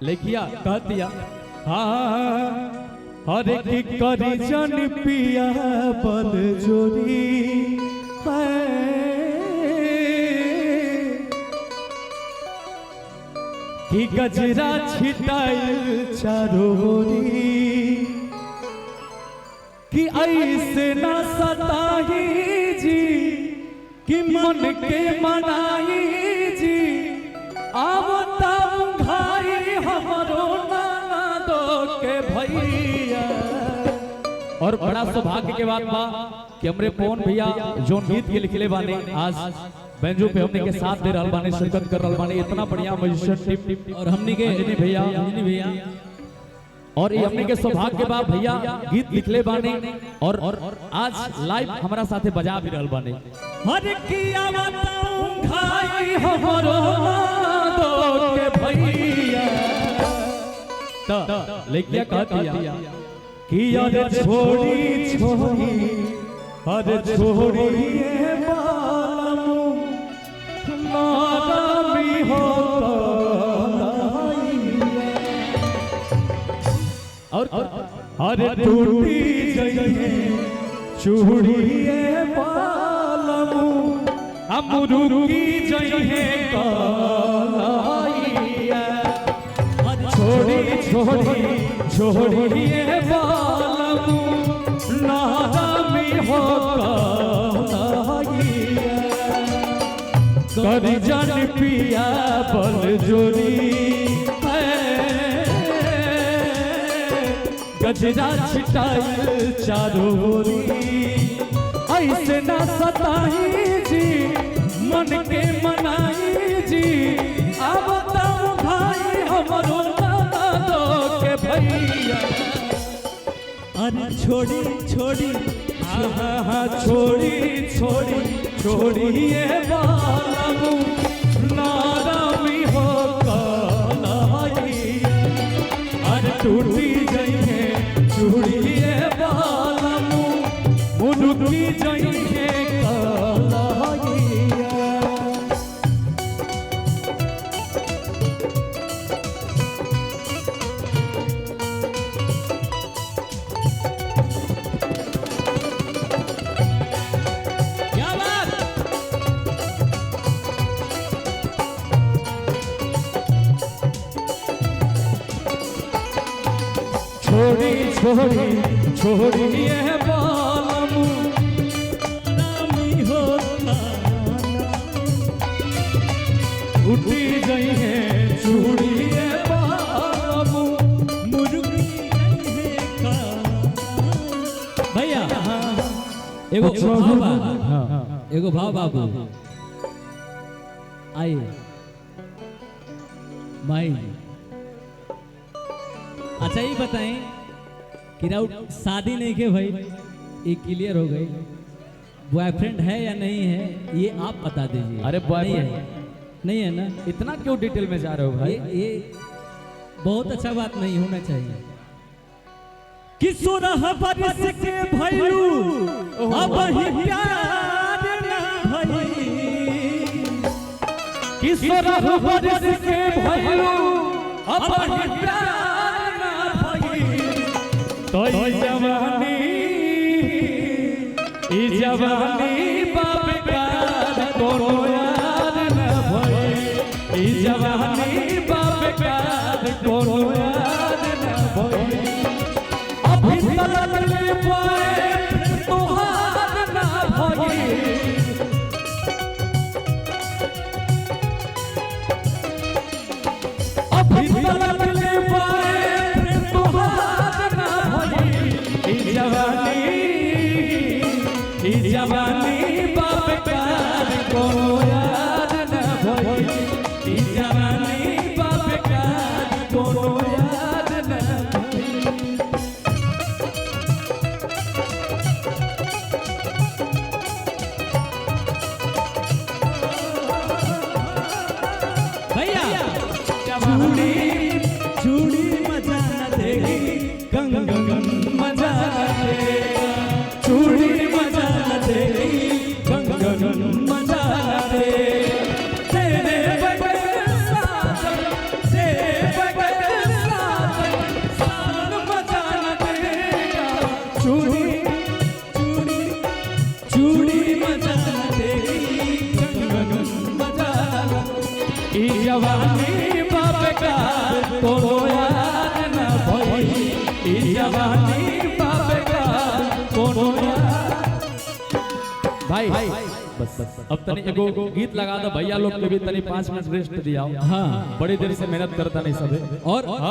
लेकिया कह दिया हाँ हरे की करी जन पिया बल जोरी कि गजरा छिटाइल चारोरी कि ऐसे ना सताही जी कि मन के मनाई जी आवता घाई हमरो नाना दो के भैया। और बड़ा सौभाग्य के बात बा कि हमरे पवन भैया जोन गीत के लिखले बाने आज बेंजो पे हमने के साथ दे रहल बाने शिरकत कर रहल बाने इतना बढ़िया म्यूजिशियन टीम और हमने के अंजनी भैया और ये हमने के सौभाग्य के बाद भैया गीत लिखले बाने और आज लाइव हमारा साथे बजा भी रहल बाने। हर किया बताऊं घाई हमरो दो के भैया त लेकिया कह दिया कि अरे छोड़ी छोड़ी अरे छोड़ी ये बालमू नारामी हो और अरे टूटी जइए चूड़िए बालमू अमरुकी जइए कालाइया छोड़ी छोड़ी छोड़िए बालमू नारामी हो कालाइया कर जन पिया बल जोरी गजरा छिटाइल चारोरी ऐसे ना सताही जी मन के मनाई जी अब बताओ भाई हमरो नाना दो के भैया। अरे छोड़ी छोड़ी हाँ छोड़ी छोड़ी छोड़िए बालमू नारामी हो कालाइया अरे टूटी जइए चूड़िए बालमू मुनुकी जइए कालाइया। क्या बात छोड़ी छोड़ी छोड़िए बालमू नामी होता उठी जइए चूड़िए बालमू मुर्गी जइए का भैया एगो भाव बाबू आइए माई। अच्छा ये बताएं कि राउत शादी नहीं के भाई ये क्लियर हो गई बॉयफ्रेंड है या नहीं है ये आप बता दीजिए। अरे बॉयफ्रेंड नहीं है ना इतना क्यों डिटेल में जा रहे हो भाई ये बहुत अच्छा बात नहीं होना चाहिए। किशोरह बरस के भइलू अब ही प्यार ना भई किशोरह बरस के भइलू अब ही प्यार तो जवानी बाप का कोनो याद न भई जवानी बाप का कोनो याद न भई अभी तलक ले पाए तोहार न भई अभी तलक ले पाए जवानी बाप का कोनो याद न भई जवानी बाप का कोनो याद न भैया चूड़ी चूड़ी मजा न देगी गंगन मजा देगा चूड़ी मजा देगी गंगन मजा दे तेरे बगैर साजन तेरे बगैर चूड़ी मजा देगी कंगन मजा ई जवानी बाप का कोनो यार न भई ई जवानी बाप का कोनो यार भाई बस अब तनी एगो गीत लगा दो भैया लोग के भी तनी 5 मिनट रेस्ट दिया। हाँ बड़ी देर से मेहनत करता नहीं सब और हाँ